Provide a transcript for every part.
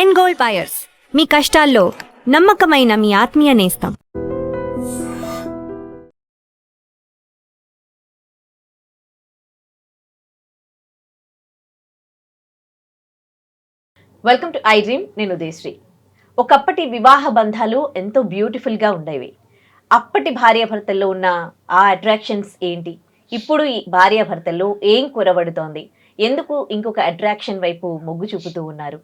And gold buyers, మీ కష్టాల్లో నమ్మకమైన మీ ఆత్మీయ నేస్తం. Welcome to I dream. నేను ఉదయశ్రీ. ఒకప్పటి వివాహ బంధాలు ఎంతో బ్యూటిఫుల్గా ఉండేవి. అప్పటి భార్యాభర్తల్లో ఉన్న ఆ అట్రాక్షన్స్ ఏంటి, ఇప్పుడు ఈ భార్యాభర్తల్లో ఏం కొరవడుతోంది, ఎందుకు ఇంకొక అట్రాక్షన్ వైపు మొగ్గు చూపుతూ ఉన్నారు,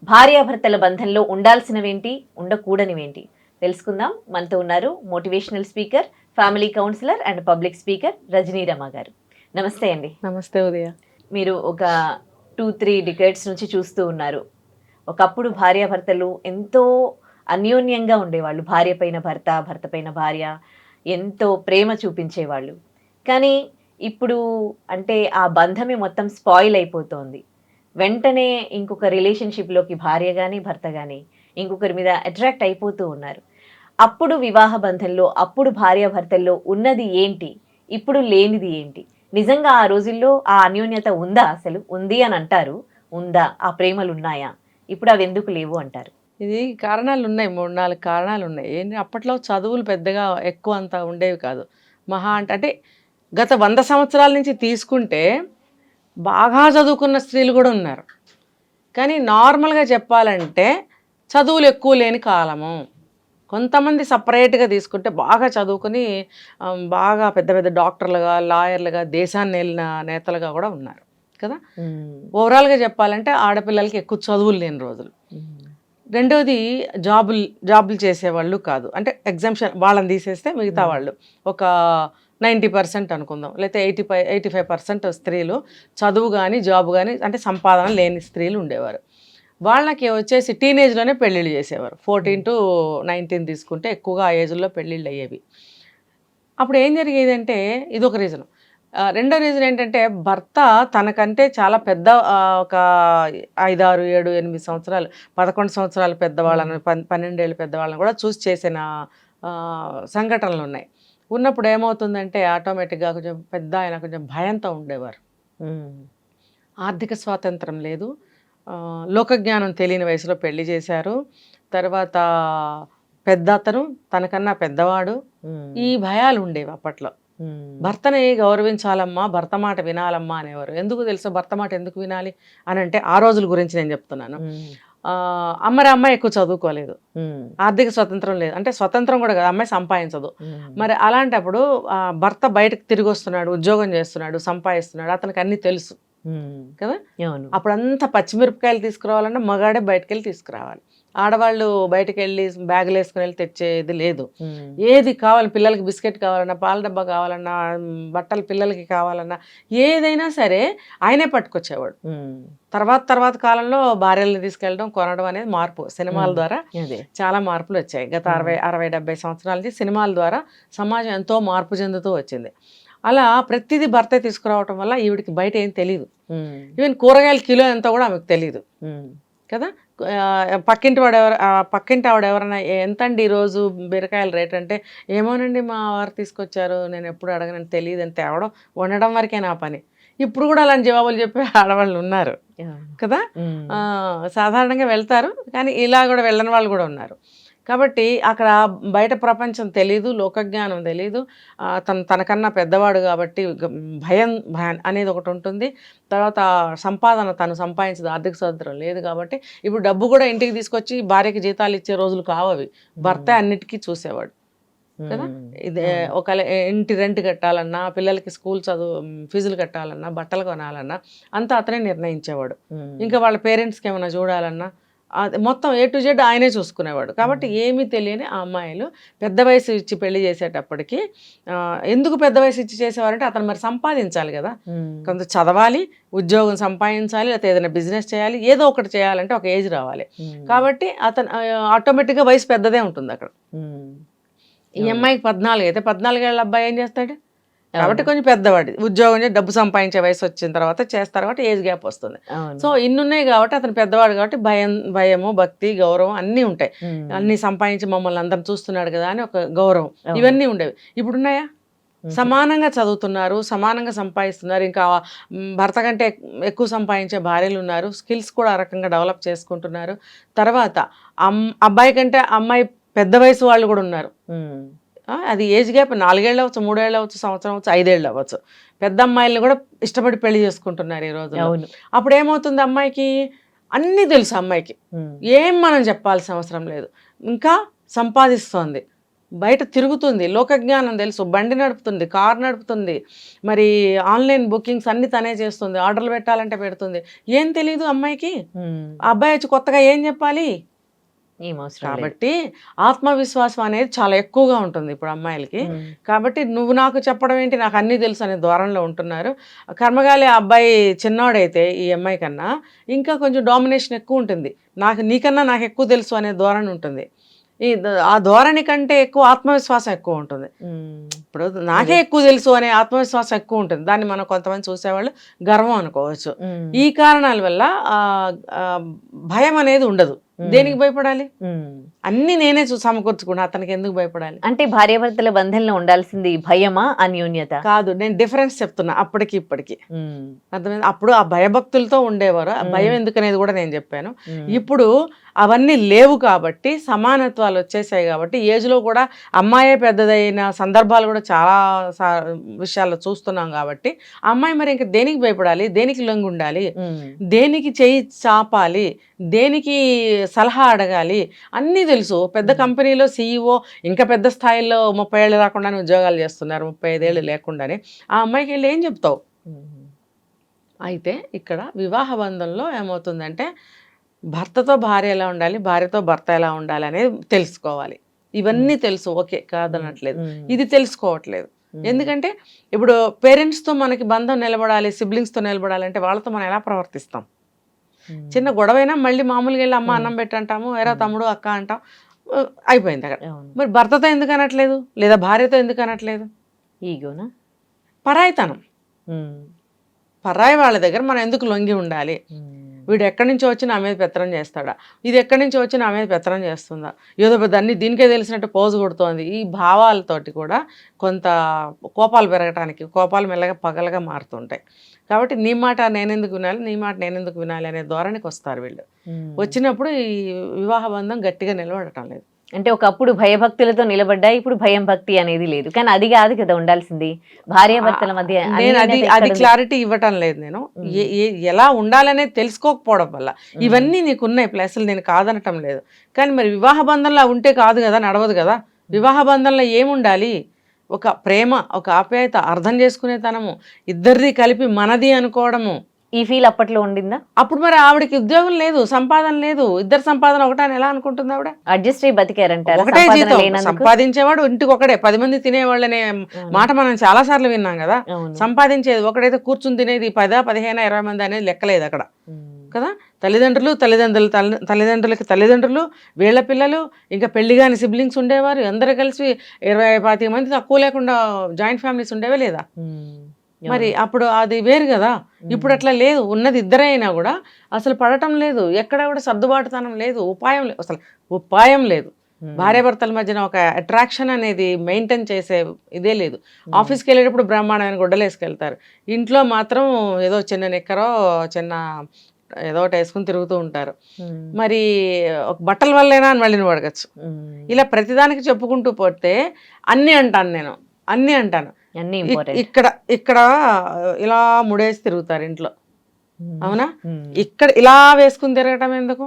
భార్యాభర్తల బంధంలో ఉండాల్సినవేంటి, ఉండకూడనివేంటి తెలుసుకుందాం. మనతో ఉన్నారు motivational speaker, family counsellor and public speaker Rajani Rama garu. నమస్తే అండి. నమస్తే ఉదయ. మీరు ఒక 2-3 డికేడ్స్ నుంచి చూస్తూ ఉన్నారు. ఒకప్పుడు భార్యాభర్తలు ఎంతో అన్యోన్యంగా ఉండేవాళ్ళు. భార్య పైన భర్త, భర్త పైన భార్య ఎంతో ప్రేమ చూపించేవాళ్ళు. కానీ ఇప్పుడు అంటే ఆ బంధమే మొత్తం స్పాయిల్ అయిపోతోంది. వెంటనే ఇంకొక రిలేషన్షిప్లోకి భార్య కానీ భర్త కానీ ఇంకొకరి మీద అట్రాక్ట్ అయిపోతూ ఉన్నారు. అప్పుడు వివాహ బంధంలో, అప్పుడు భార్యాభర్తల్లో ఉన్నది ఏంటి, ఇప్పుడు లేనిది ఏంటి? నిజంగా ఆ రోజుల్లో ఆ అన్యోన్యత ఉందా? అసలు ఉంది అని అంటారు, ఉందా? ఆ ప్రేమలు ఉన్నాయా? ఇప్పుడు అవి ఎందుకు లేవు అంటారు? ఇది కారణాలు ఉన్నాయి, 3-4 కారణాలు ఉన్నాయి. ఏంటి, అప్పట్లో చదువులు పెద్దగా ఎక్కువ అంత ఉండేవి కాదు. మహా అంటే గత 100 సంవత్సరాల నుంచి తీసుకుంటే బాగా చదువుకున్న స్త్రీలు కూడా ఉన్నారు. కానీ నార్మల్గా చెప్పాలంటే చదువులు ఎక్కువ లేని కాలము. కొంతమంది సపరేట్గా తీసుకుంటే బాగా చదువుకుని బాగా పెద్ద పెద్ద డాక్టర్లుగా, లాయర్లుగా, దేశాన్ని వెళ్ళిన నేతలుగా కూడా ఉన్నారు కదా. ఓవరాల్గా చెప్పాలంటే ఆడపిల్లలకి ఎక్కువ చదువులు లేని రోజులు. రెండోది జాబులు చేసేవాళ్ళు కాదు. అంటే ఎగ్జామ్షన్ వాళ్ళని తీసేస్తే మిగతా వాళ్ళు ఒక 90% అనుకుందాం, లేకపోతే 85% స్త్రీలు చదువు కానీ జాబ్ కానీ అంటే సంపాదన లేని స్త్రీలు ఉండేవారు. వాళ్ళకి వచ్చేసి టీనేజ్లోనే పెళ్ళిళ్ళు చేసేవారు. 14 to 19 తీసుకుంటే ఎక్కువగా ఆ ఏజ్లో పెళ్ళిళ్ళు అయ్యేవి. అప్పుడు ఏం జరిగేదంటే ఇదొక రీజన్. రెండో రీజన్ ఏంటంటే భర్త తనకంటే చాలా పెద్ద ఒక 5, 6, 7, 8 సంవత్సరాలు, 11 సంవత్సరాలు పెద్దవాళ్ళని, 12 ఏళ్ళు పెద్దవాళ్ళని కూడా చూసి చేసిన సంఘటనలు ఉన్నాయి. ఉన్నప్పుడు ఏమవుతుందంటే ఆటోమేటిక్గా కొంచెం పెద్ద ఆయన కొంచెం భయంతో ఉండేవారు. ఆర్థిక స్వాతంత్రం లేదు, లోకజ్ఞానం తెలియని వయసులో పెళ్లి చేశారు. తర్వాత పెద్ద అతను, తనకన్నా పెద్దవాడు, ఈ భయాలు ఉండేవి అప్పట్లో. భర్తని గౌరవించాలమ్మా, భర్త మాట వినాలమ్మా అనేవారు. ఎందుకు తెలుసా భర్త మాట ఎందుకు వినాలి అని అంటే, ఆ రోజుల గురించి నేను చెప్తున్నాను. అమ్మాయి ఎక్కువ చదువుకోలేదు, ఆర్థిక స్వతంత్రం లేదు, అంటే స్వతంత్రం కూడా కదా, అమ్మాయి సంపాదించదు. మరి అలాంటప్పుడు భర్త బయటకు తిరిగి వస్తున్నాడు, ఉద్యోగం చేస్తున్నాడు, సంపాదిస్తున్నాడు, అతనికి అన్ని తెలుసు కదా. అప్పుడంతా పచ్చిమిరపకాయలు తీసుకురావాలన్నా మగాడే బయటకు వెళ్ళి తీసుకురావాలి. ఆడవాళ్ళు బయటకు వెళ్ళి బ్యాగులు వేసుకుని వెళ్ళి తెచ్చేది లేదు. ఏది కావాలి, పిల్లలకి బిస్కెట్ కావాలన్నా, పాల డబ్బా కావాలన్నా, బట్టలు పిల్లలకి కావాలన్నా ఏదైనా సరే ఆయనే పట్టుకొచ్చేవాడు. తర్వాత కాలంలో భార్యలను తీసుకెళ్ళడం, కొనడం అనేది మార్పు. సినిమాల ద్వారా చాలా మార్పులు వచ్చాయి. గత 60-70 సంవత్సరాల నుంచి సినిమాల ద్వారా సమాజం ఎంతో మార్పు చెందుతూ వచ్చింది. అలా ప్రతిదీ భర్తే తీసుకురావటం వల్ల ఈవిడికి బయట ఏం తెలియదు. ఈవెన్ కూరగాయల కిలో ఎంతో కూడా ఆమెకు తెలియదు కదా. పక్కింటి ఆవిడ ఎవరైనా ఎంతండి ఈరోజు బీరకాయల రేట్ అంటే, ఏమోనండి మా వారు తీసుకొచ్చారు, నేను ఎప్పుడు అడగనని, తెలియదు అని తేవడం, వండడం వరకే నా పని. ఇప్పుడు కూడా అలాంటి జవాబులు చెప్పే ఆడవాళ్ళు ఉన్నారు కదా. సాధారణంగా వెళ్తారు, కానీ ఇలా కూడా వెళ్ళని వాళ్ళు కూడా ఉన్నారు. కాబట్టి అక్కడ బయట ప్రపంచం తెలీదు, లోకజ్ఞానం తెలీదు, తనకన్నా పెద్దవాడు కాబట్టి భయం అనేది ఒకటి ఉంటుంది. తర్వాత సంపాదన తను సంపాదించదు, ఆర్థిక స్వాతంత్రం లేదు కాబట్టి ఇప్పుడు డబ్బు కూడా ఇంటికి తీసుకొచ్చి భార్యకి జీతాలు ఇచ్చే రోజులు కావవి. భర్త అన్నిటికీ చూసేవాడు కదా. ఇదే ఒక ఇంటి రెంట్ కట్టాలన్నా, పిల్లలకి స్కూల్ ఫీజులు కట్టాలన్నా, బట్టలు కొనాలన్నా అంతా అతనే నిర్ణయించేవాడు. ఇంకా వాళ్ళ పేరెంట్స్కి ఏమైనా చూడాలన్నా అది మొత్తం A to Z ఆయనే చూసుకునేవాడు. కాబట్టి ఏమీ తెలియని ఆ అమ్మాయిలు పెద్ద వయసు ఇచ్చి పెళ్లి చేసేటప్పటికి, ఎందుకు పెద్ద వయసు ఇచ్చి చేసేవారంటే అతను మరి సంపాదించాలి కదా, కొంత చదవాలి, ఉద్యోగం సంపాదించాలి, లేకపోతే ఏదైనా బిజినెస్ చేయాలి, ఏదో ఒకటి చేయాలంటే ఒక ఏజ్ రావాలి. కాబట్టి అతను ఆటోమేటిక్గా వయసు పెద్దదే ఉంటుంది అక్కడ. ఈ అమ్మాయికి 14 అయితే 14 ఏళ్ళ అబ్బాయి ఏం చేస్తాడు కాబట్టి కొంచెం పెద్దవాడి, ఉద్యోగం చేసి డబ్బు సంపాదించే వయసు వచ్చిన తర్వాత చేస్తారు కాబట్టి ఏజ్ గ్యాప్ వస్తుంది. సో ఇన్ని ఉన్నాయి కాబట్టి అతను పెద్దవాడు కాబట్టి భయము, భక్తి, గౌరవం అన్నీ ఉంటాయి. అన్ని సంపాదించి మమ్మల్ని అందరం చూస్తున్నాడు కదా అని ఒక గౌరవం, ఇవన్నీ ఉండేవి. ఇప్పుడు ఉన్నాయా? సమానంగా చదువుతున్నారు, సమానంగా సంపాదిస్తున్నారు. ఇంకా భర్త కంటే ఎక్కువ సంపాదించే భార్యలు ఉన్నారు. స్కిల్స్ కూడా ఆ రకంగా డెవలప్ చేసుకుంటున్నారు. తర్వాత అబ్బాయి కంటే అమ్మాయి పెద్ద వయసు వాళ్ళు కూడా ఉన్నారు. అది ఏజ్ గ్యాప్ 4 ఏళ్ళు అవ్వచ్చు, 3 ఏళ్ళు అవ్వచ్చు, సంవత్సరం అవ్వచ్చు, 5 ఏళ్ళు అవ్వచ్చు. పెద్ద అమ్మాయిల్ని కూడా ఇష్టపడి పెళ్లి చేసుకుంటున్నారు ఈ రోజు. అప్పుడు ఏమవుతుంది, అమ్మాయికి అన్నీ తెలుసు. అమ్మాయికి ఏం మనం చెప్పాల్సిన అవసరం లేదు. ఇంకా సంపాదిస్తోంది, బయట తిరుగుతుంది, లోకజ్ఞానం తెలుసు, బండి నడుపుతుంది, కారు నడుపుతుంది, మరి ఆన్లైన్ బుకింగ్స్ అన్ని తనే చేస్తుంది, ఆర్డర్లు పెట్టాలంటే పెడుతుంది. ఏం తెలీదు అమ్మాయికి. ఆ అబ్బాయి వచ్చి కొత్తగా ఏం చెప్పాలి? కాబట్టి ఆత్మవిశ్వాసం అనేది చాలా ఎక్కువగా ఉంటుంది ఇప్పుడు అమ్మాయిలకి. కాబట్టి నువ్వు నాకు చెప్పడం ఏంటి, నాకు అన్నీ తెలుసు అనే ధోరణిలో ఉంటున్నారు. కర్మగాలి అబ్బాయి చిన్నవాడైతే ఈ అమ్మాయి కన్నా ఇంకా కొంచెం డామినేషన్ ఎక్కువ ఉంటుంది. నీకన్నా నాకు ఎక్కువ తెలుసు అనే ధోరణి ఉంటుంది. ఆ ధోరణి కంటే ఎక్కువ ఆత్మవిశ్వాసం ఎక్కువ ఉంటుంది. ఇప్పుడు నాకే ఎక్కువ తెలుసు అనే ఆత్మవిశ్వాసం ఎక్కువ ఉంటుంది. దాన్ని మనం కొంతమంది చూసేవాళ్ళు గర్వం అనుకోవచ్చు. ఈ కారణాల వల్ల భయం అనేది ఉండదు. దేనికి భయపడాలి? అన్ని నేనే సమకూర్చుకున్నా, అతనికి ఎందుకు భయపడాలి? అంటే భార్యాభర్తల బంధంలో ఉండాల్సింది భయమా, అన్యోన్యత కాదు. నేను డిఫరెన్స్ చెప్తున్నా అప్పటికి ఇప్పటికి. అర్థమైంది? అప్పుడు ఆ భయభక్తులతో ఉండేవారు. ఆ భయం ఎందుకనేది కూడా నేను చెప్పాను. ఇప్పుడు అవన్నీ లేవు కాబట్టి సమానత్వాలు వచ్చేసాయి. కాబట్టి ఏజ్లో కూడా అమ్మాయే పెద్దదైన సందర్భాలు కూడా చాలా విషయాల్లో చూస్తున్నాం. కాబట్టి అమ్మాయి మరి ఇంకా దేనికి భయపడాలి, దేనికి లొంగి ఉండాలి, దేనికి చేయి చాపాలి, దేనికి సలహా అడగాలి, అన్నీ తెలుసు. పెద్ద కంపెనీలో CEO, ఇంకా పెద్ద స్థాయిలో 30 ఏళ్ళు రాకుండానే ఉద్యోగాలు చేస్తున్నారు, 35 ఏళ్ళు లేకుండానే. ఆ అమ్మాయికి వెళ్ళి ఏం చెప్తావు? అయితే ఇక్కడ వివాహ బంధంలో ఏమవుతుందంటే భర్తతో భార్య ఎలా ఉండాలి, భార్యతో భర్త ఎలా ఉండాలి అనేది తెలుసుకోవాలి. ఇవన్నీ తెలుసు, ఓకే, కాదనట్లేదు. ఇది తెలుసుకోవట్లేదు. ఎందుకంటే ఇప్పుడు పేరెంట్స్తో మనకి బంధం నిలబడాలి, సిబ్లింగ్స్తో నిలబడాలి అంటే వాళ్ళతో మనం ఎలా ప్రవర్తిస్తాం? చిన్న గొడవైనా మళ్ళీ మామూలుగా వెళ్ళి అమ్మ అన్నం పెట్టంటాము, ఎరా తమ్ముడు అక్క అంటాం, అయిపోయింది అక్కడ. మరి భర్తతో ఎందుకు అనట్లేదు, లేదా భార్యతో ఎందుకు అనట్లేదు? ఈగోనా? పరాయితనం. పరాయి వాళ్ళ దగ్గర మనం ఎందుకు లొంగి ఉండాలి? వీడు ఎక్కడి నుంచో వచ్చి నా మీద పెత్తనం చేస్తాడా, ఇది ఎక్కడి నుంచో వచ్చి నా మీద పెత్తనం చేస్తుందా, ఏదో పెద్ద అన్ని దీనికే తెలిసినట్టు పోజు కొడుతోంది. ఈ భావాలతోటి కూడా కొంత కోపాలు పెరగటానికి, కోపాలు మెల్లగా పగలగా మారుతుంటాయి. కాబట్టి నీ మాట నేనెందుకు వినాలి, నీ మాట నేనెందుకు వినాలి అనే ధోరణికి వస్తారు వీళ్ళు. వచ్చినప్పుడు ఈ వివాహ బంధం గట్టిగా నిలబడటం లేదు. అంటే ఒకప్పుడు భయభక్తులతో నిలబడ్డా, ఇప్పుడు భయం భక్తి అనేది లేదు. కానీ అది కాదు కదా ఉండాల్సింది భార్యాభర్తల మధ్య. నేను అది క్లారిటీ ఇవ్వటం లేదు. నేను ఎలా ఉండాలనేది తెలుసుకోకపోవడం వల్ల ఇవన్నీ నీకున్నాయి ప్లస్లు, నేను కాదనటం లేదు. కానీ మరి వివాహ బంధంలో ఉంటే కాదు కదా, నడవదు కదా. వివాహ బంధంలో ఏముండాలి? ఒక ప్రేమ, ఒక ఆప్యాయత, అర్థం చేసుకునే తనము, ఇద్దరిది కలిపి మనది అనుకోవడము. ఈ ఫీల్ అప్పట్లో ఉండిందా? అప్పుడు మరి ఆవిడకి ఉద్యోగం లేదు, సంపాదన లేదు, ఇద్దరు సంపాదన ఒకటని ఎలా అనుకుంటుంది ఆవిడ? అడ్జస్ట్ అయ్యి బతికారంటారు. ఒకటే జీతం, సంపాదించేవాడు ఇంటికి ఒకటే, 10 మంది తినేవాళ్ళనే మాట మనం చాలా సార్లు విన్నాం కదా. సంపాదించేది ఒకటైతే కూర్చుని తినేది 10, 15, 20 మంది అనేది లెక్కలేదు అక్కడ కదా. తల్లిదండ్రులకి తల్లిదండ్రులు, వీళ్ళ పిల్లలు, ఇంకా పెళ్లిగాని సిబ్లింగ్స్ ఉండేవారు. అందరూ కలిసి 20-25 మంది తక్కువ లేకుండా జాయింట్ ఫ్యామిలీస్ ఉండేవే లేదా? మరి అప్పుడు అది వేరు కదా. ఇప్పుడు అట్లా లేదు. ఉన్నది ఇద్దరే అయినా కూడా అసలు పడటం లేదు, ఎక్కడ కూడా సర్దుబాటుతనం లేదు, ఉపాయం లేదు, అసలు ఉపాయం లేదు. భార్యాభర్తల మధ్యన ఒక అట్రాక్షన్ అనేది మెయింటైన్ చేసే ఇదే లేదు. ఆఫీస్కి వెళ్ళేటప్పుడు బ్రహ్మాండమైన గుడ్డలు వేసుకెళ్తారు, ఇంట్లో మాత్రం ఏదో చిన్న నిక్కరో చిన్న ఏదో ఒకటి వేసుకుని తిరుగుతూ ఉంటారు. మరి ఒక బట్టల వల్లేనా అని మళ్ళీ నువ్వు అడగచ్చు. ఇలా ప్రతిదానికి చెప్పుకుంటూ పోతే అన్నీ అంటాను నేను, అన్నీ అంటాను. ఇక్కడ ఇలా ముడేసి తిరుగుతారు ఇంట్లో, అవునా? ఇక్కడ ఇలా వేసుకుని తిరగటం ఎందుకు?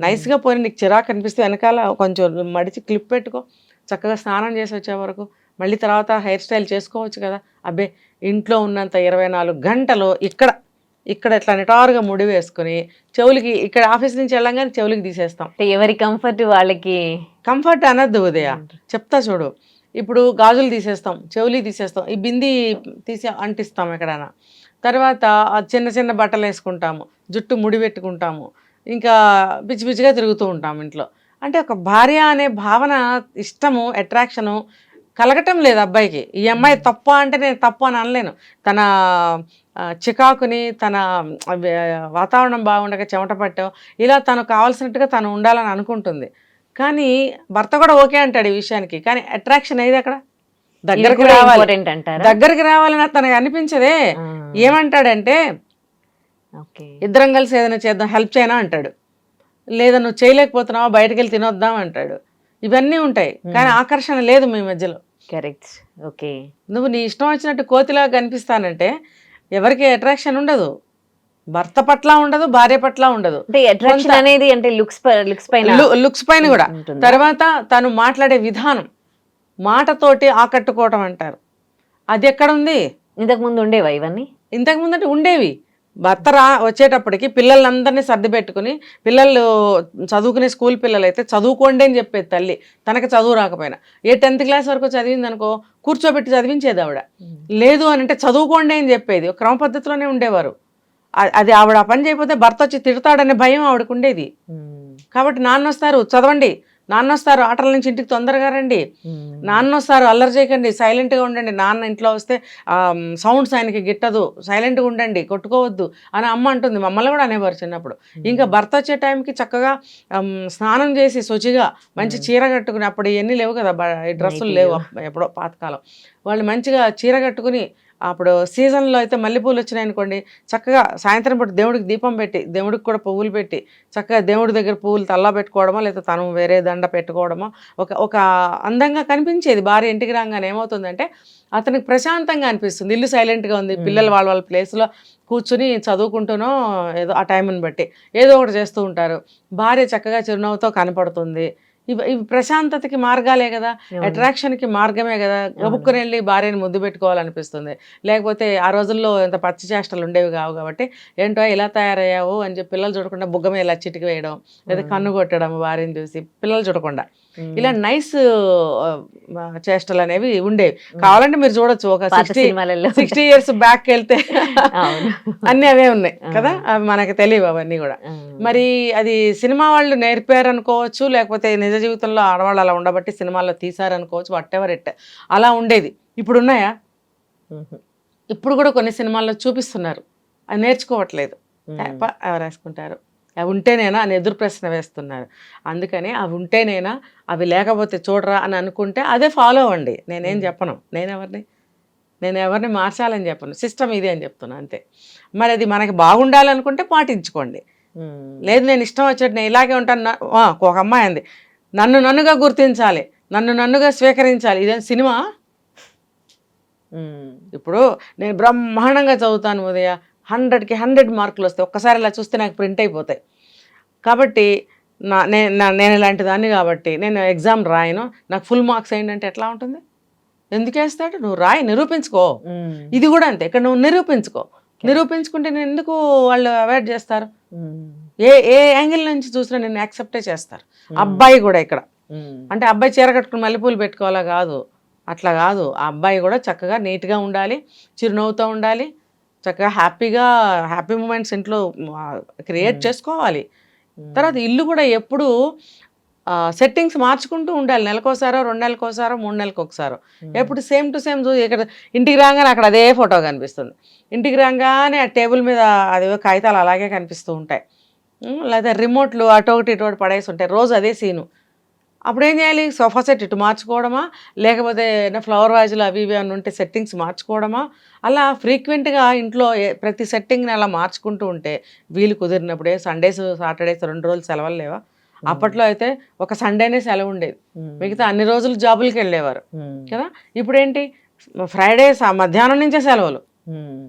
నైస్గా పోయి నీకు చిరాకు అనిపిస్తే వెనకాల కొంచెం మడిచి క్లిప్ పెట్టుకో, చక్కగా స్నానం చేసి వచ్చే వరకు మళ్ళీ తర్వాత హెయిర్ స్టైల్ చేసుకోవచ్చు కదా. అబ్బే ఇంట్లో ఉన్నంత 24 గంటలు ఇక్కడ ఇట్లా నిటారుగా ముడి వేసుకుని చెవులకి, ఇక్కడ ఆఫీస్ నుంచి వెళ్ళంగానే చెవులకి తీసేస్తాం. ఎవరి కంఫర్ట్ వాళ్ళకి. కంఫర్ట్ అనద్దు ఉదయ, చెప్తా చూడు. ఇప్పుడు గాజులు తీసేస్తాం, చెవులు తీసేస్తాం, ఈ బింది తీసి అంటిస్తాం ఎక్కడైనా. తర్వాత చిన్న చిన్న బట్టలు వేసుకుంటాము, జుట్టు ముడి పెట్టుకుంటాము, ఇంకా పిచ్చి పిచ్చిగా తిరుగుతూ ఉంటాం ఇంట్లో. అంటే ఒక భార్య అనే భావన, ఇష్టము, అట్రాక్షను కలగటం లేదు అబ్బాయికి. ఈ అమ్మాయి తప్ప అంటే నేను తప్పు అని అనలేను. తన చికాకుని, తన వాతావరణం బాగుండక చెమట పట్టో ఇలా తను కావాల్సినట్టుగా తను ఉండాలని అనుకుంటుంది. కానీ భర్త కూడా ఓకే అంటాడు ఈ విషయానికి. కానీ అట్రాక్షన్ ఏది అక్కడ? దగ్గరికి రావాలి, ఇంపార్టెంట్ అంటారా? దగ్గరికి రావాలని తనకు అనిపించదే. ఏమంటాడంటే ఓకే. ఇద్దరం కలిసి ఏదైనా చేద్దాం, హెల్ప్ చేయనా అంటాడు. లేదా నువ్వు చేయలేకపోతున్నావా, బయటకు వెళ్ళి తినొద్దాం అంటాడు. ఇవన్నీ ఉంటాయి, కానీ ఆకర్షణ లేదు మీ మధ్యలో. కరెక్ట్. ఓకే. నువ్వు నీ ఇష్టం వచ్చినట్టు కోతిలాగా కనిపిస్తానంటే ఎవరికి అట్రాక్షన్ ఉండదు, భర్త పట్ల ఉండదు, భార్య పట్ల ఉండదు. అంటే అట్రాక్షన్ అనేది అంటే లుక్స్ పైన, లుక్స్ పైన కూడా. ఉంటుందా? తర్వాత తను మాట్లాడే విధానం, మాటతోటి ఆకట్టుకోవటం అంటారు, అది ఎక్కడ ఉంది? ఇంతకు ముందు ఉండేవా ఇవన్నీ? ఇంతకు ముందంటే ఉండేవి. భర్త వచ్చేటప్పటికి పిల్లలందరినీ సర్ది పెట్టుకుని, పిల్లలు చదువుకునే స్కూల్ పిల్లలు అయితే చదువుకోండి అని చెప్పేది తల్లి, తనకు చదువు రాకపోయినా. 10th క్లాస్ వరకు చదివింది అనుకో, కూర్చోబెట్టి చదివించేది ఆవిడ. లేదు అని అంటే చదువుకోండి అని చెప్పేది. ఒక క్రమ పద్ధతిలోనే ఉండేవారు. అది ఆవిడ ఆ పని చేయకపోతే భర్త వచ్చి తిడతాడనే భయం ఆవిడకు ఉండేది. కాబట్టి నాన్న వస్తారు చదవండి, నాన్న వస్తారు ఆటల నుంచి ఇంటికి తొందరగా రండి, నాన్న వస్తారు అల్లరి చేయకండి, సైలెంట్గా ఉండండి, నాన్న ఇంట్లో వస్తే సౌండ్స్ ఆయనకి గిట్టదు, సైలెంట్గా ఉండండి, కొట్టుకోవద్దు అని అమ్మ అంటుంది. మమ్మల్ని కూడా అనేవారు చిన్నప్పుడు. ఇంకా భర్త వచ్చే టైంకి చక్కగా స్నానం చేసి శుచిగా మంచి చీర కట్టుకుని, అప్పుడు ఇవన్నీ లేవు కదా, డ్రెస్సులు లేవు ఎప్పుడో పాతకాలం, వాళ్ళు మంచిగా చీర కట్టుకుని, అప్పుడు సీజన్లో అయితే మల్లెపూలు వచ్చినాయి అనుకోండి, చక్కగా సాయంత్రం పూట దేవుడికి దీపం పెట్టి, దేవుడికి కూడా పువ్వులు పెట్టి, చక్కగా దేవుడి దగ్గర పువ్వులు తల్లా పెట్టుకోవడమో లేదా తను వేరే దండ పెట్టుకోవడమో ఒక అందంగా కనిపించేది. భార్య ఇంటికి రాగానే ఏమవుతుందంటే అతనికి ప్రశాంతంగా అనిపిస్తుంది, ఇల్లు సైలెంట్గా ఉంది, పిల్లలు వాళ్ళ ప్లేస్లో కూర్చుని చదువుకుంటూనో ఏదో ఆ టైంని బట్టి ఏదో ఒకటి చేస్తూ ఉంటారు, భార్య చక్కగా చిరునవ్వుతో కనపడుతుంది. ఇవి ప్రశాంతతకి మార్గాలే కదా, అట్రాక్షన్కి మార్గమే కదా. గబుక్కుని వెళ్ళి భార్యని ముద్దు పెట్టుకోవాలనిపిస్తుంది. లేకపోతే ఆ రోజుల్లో ఇంత పచ్చి చేష్టలు ఉండేవి కావు కాబట్టి, ఏంటో ఇలా తయారయ్యావు అని చెప్పి పిల్లలు చూడకుండా బుగ్గ మీద ఇలా చిటికి వేయడం, లేదా కన్ను కొట్టడం భార్యని చూసి, పిల్లలు చూడకుండా ఇలా నైస్ చేష్టలు అనేవి ఉండేవి. కావాలంటే మీరు చూడొచ్చు, ఒక 60 years బ్యాక్ వెళ్తే అన్నీ అవే ఉన్నాయి కదా, అవి మనకి తెలియవు అవన్నీ కూడా. మరి అది సినిమా వాళ్ళు నేర్పారు అనుకోవచ్చు, లేకపోతే నిజ జీవితంలో ఆడవాళ్ళు అలా ఉండబట్టి సినిమాల్లో తీసారనుకోవచ్చు, వాట్ ఎవర్ ఇట్ అలా ఉండేది. ఇప్పుడు ఉన్నాయా? ఇప్పుడు కూడా కొన్ని సినిమాల్లో చూపిస్తున్నారు, అది నేర్చుకోవట్లేదు. ఎవరు వేసుకుంటారు, అవి ఉంటేనేనా అని ఎదురు ప్రశ్న వేస్తున్నారు. అందుకని అవి ఉంటేనేనా, అవి లేకపోతే చూడరా అని అనుకుంటే అదే ఫాలో అవ్వండి. నేనేం చెప్పను, నేను ఎవరిని మార్చాలని చెప్పను, సిస్టమ్ ఇది అని చెప్తున్నా అంతే. మరి అది మనకి బాగుండాలనుకుంటే పాటించుకోండి. లేదు నేను ఇష్టం వచ్చినట్టు నేను ఇలాగే ఉంటాను. ఒక అమ్మాయి అంది, నన్నుగా గుర్తించాలి, నన్నుగా స్వీకరించాలి. ఇదేం సినిమా? ఇప్పుడు నేను బ్రహ్మాండంగా చదువుతాను ఉదయ, 100కి 100 మార్కులు వస్తాయి, ఒక్కసారి ఇలా చూస్తే నాకు ప్రింట్ అయిపోతాయి. కాబట్టి నేను ఇలాంటి దాన్ని కాబట్టి నేను ఎగ్జామ్ రాయను, నాకు ఫుల్ మార్క్స్ ఏంటంటే ఎట్లా ఉంటుంది? ఎందుకు వేస్తాడు? నువ్వు రాయి, నిరూపించుకో. ఇది కూడా అంతే, ఇక్కడ నువ్వు నిరూపించుకుంటే నేను ఎందుకు వాళ్ళు అవాయిడ్ చేస్తారు? ఏ యాంగిల్ నుంచి చూసినా నేను యాక్సెప్టే చేస్తారు. అబ్బాయి కూడా ఇక్కడ అంటే అబ్బాయి చీర కట్టుకుని మల్లెపూలు పెట్టుకోవాలా కాదు, అట్లా కాదు. ఆ అబ్బాయి కూడా చక్కగా నీట్గా ఉండాలి, చిరునవ్వుతూ ఉండాలి, చక్కగా హ్యాపీ మూమెంట్స్ ఇంట్లో క్రియేట్ చేసుకోవాలి. తర్వాత ఇల్లు కూడా ఎప్పుడు సెట్టింగ్స్ మార్చుకుంటూ ఉండాలి, నెలకోసారో 2 నెలలకోసారో 3 నెలలకు ఒకసారో. ఎప్పుడు సేమ్ టు సేమ్ ఇక్కడ ఇంటికి రాగానే అక్కడ అదే ఫోటో కనిపిస్తుంది, ఇంటికి రాగానే ఆ టేబుల్ మీద అదే కాగితాలు అలాగే కనిపిస్తూ ఉంటాయి, లేదా రిమోట్లు అటు ఒకటి ఇటు ఒకటి పడేసి ఉంటాయి, రోజు అదే సీను. అప్పుడు ఏం చేయాలి? సోఫా సెట్ ఇటు మార్చుకోవడమా, లేకపోతే ఫ్లవర్ వాజులు అవి ఇవి అని ఉంటే సెట్టింగ్స్ మార్చుకోవడమా? అలా ఫ్రీక్వెంట్గా ఇంట్లో ప్రతి సెట్టింగ్ని అలా మార్చుకుంటూ ఉంటే వీలు కుదిరినప్పుడే, సండేస్ సాటర్డేస్ 2 రోజులు సెలవులు లేవా? అప్పట్లో అయితే ఒక సండేనే సెలవు ఉండేది, మిగతా అన్ని రోజులు జాబులకి వెళ్ళేవారు కదా. ఇప్పుడు ఏంటి, ఫ్రైడే మధ్యాహ్నం నుంచే సెలవులు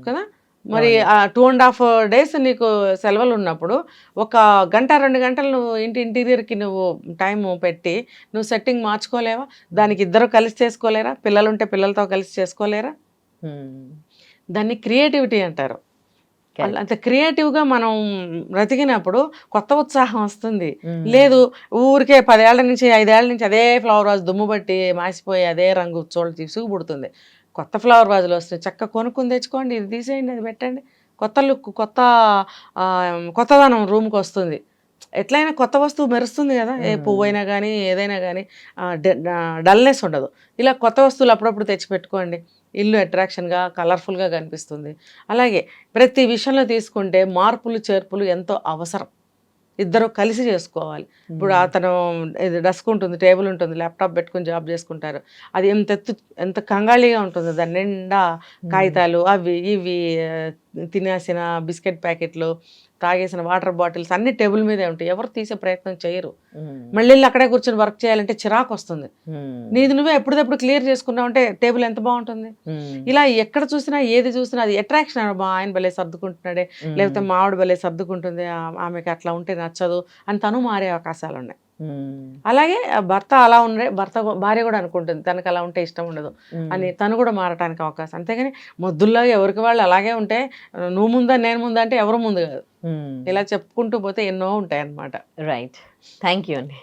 కదా. మరి 2.5 days నీకు సెలవులు ఉన్నప్పుడు 1 గంట 2 గంటలు నువ్వు ఇంటీరియర్కి నువ్వు టైం పెట్టి నువ్వు సెట్టింగ్ మార్చుకోలేవా? దానికి ఇద్దరు కలిసి చేసుకోలేరా? పిల్లలు ఉంటే పిల్లలతో కలిసి చేసుకోలేరా? దాన్ని క్రియేటివిటీ అంటారు. అంత క్రియేటివ్గా మనం బ్రతికినప్పుడు కొత్త ఉత్సాహం వస్తుంది. లేదు ఊరికే 10 ఏళ్ల నుంచి 5 ఏళ్ల నుంచి అదే ఫ్లవర్ వాజ్ దుమ్ము బట్టి మాసిపోయి అదే రంగు చూడ తీసుకు పుడుతుంది. కొత్త ఫ్లవర్ వాజులు వస్తాయి, చక్కగా కొనుక్కొని తెచ్చుకోండి, ఇది తీసేయండి, అది పెట్టండి, కొత్త లుక్, కొత్తదనం రూమ్కి వస్తుంది. ఎట్లయినా కొత్త వస్తువు మెరుస్తుంది కదా, ఏ పువ్వు అయినా కానీ ఏదైనా కానీ డల్నెస్ ఉండదు. ఇలా కొత్త వస్తువులు అప్పుడప్పుడు తెచ్చిపెట్టుకోండి, ఇల్లు అట్రాక్షన్గా కలర్ఫుల్గా కనిపిస్తుంది. అలాగే ప్రతి విషయంలో తీసుకుంటే మార్పులు చేర్పులు ఎంతో అవసరం. ఇద్దరు కలిసి చేసుకోవాలి. ఇప్పుడు అతను ఇది డెస్క్ ఉంటుంది, టేబుల్ ఉంటుంది, ల్యాప్టాప్ పెట్టుకుని జాబ్ చేసుకుంటారు. అది ఎంత కంగాళిగా ఉంటుంది, దాని నిండా కాగితాలు అవి ఇవి తినేసిన బిస్కెట్ ప్యాకెట్లు, తాగేసిన వాటర్ బాటిల్స్ అన్ని టేబుల్ మీదే ఉంటాయి. ఎవరు తీసే ప్రయత్నం చేయరు. మళ్ళీ అక్కడే కూర్చొని వర్క్ చేయాలంటే చిరాకు వస్తుంది. నీది నువ్వే ఎప్పుడప్పుడు క్లియర్ చేసుకున్నావు అంటే టేబుల్ ఎంత బాగుంటుంది. ఇలా ఎక్కడ చూసినా ఏది చూసినా అది అట్రాక్షన్. మా ఆయన భలే సర్దుకుంటున్నాడే, లేకపోతే మా ఆవిడ భలే సర్దుకుంటుంది, ఆమెకి అట్లా ఉంటే నచ్చదు అని తను మారే అవకాశాలు ఉన్నాయి. అలాగే భర్త అలా ఉండే భార్య కూడా అనుకుంటుంది తనకు అలా ఉంటే ఇష్టం ఉండదు అని, తను కూడా మారటానికి అవకాశం. అంతేగాని మొద్దుల్లో ఎవరికి వాళ్ళు అలాగే ఉంటే నువ్వు ముందా నేను ముందా అంటే ఎవరు ముందు కాదు. ఇలా చెప్పుకుంటూ పోతే ఎన్నో ఉంటాయి అన్నమాట. రైట్, థ్యాంక్ యూ అండి.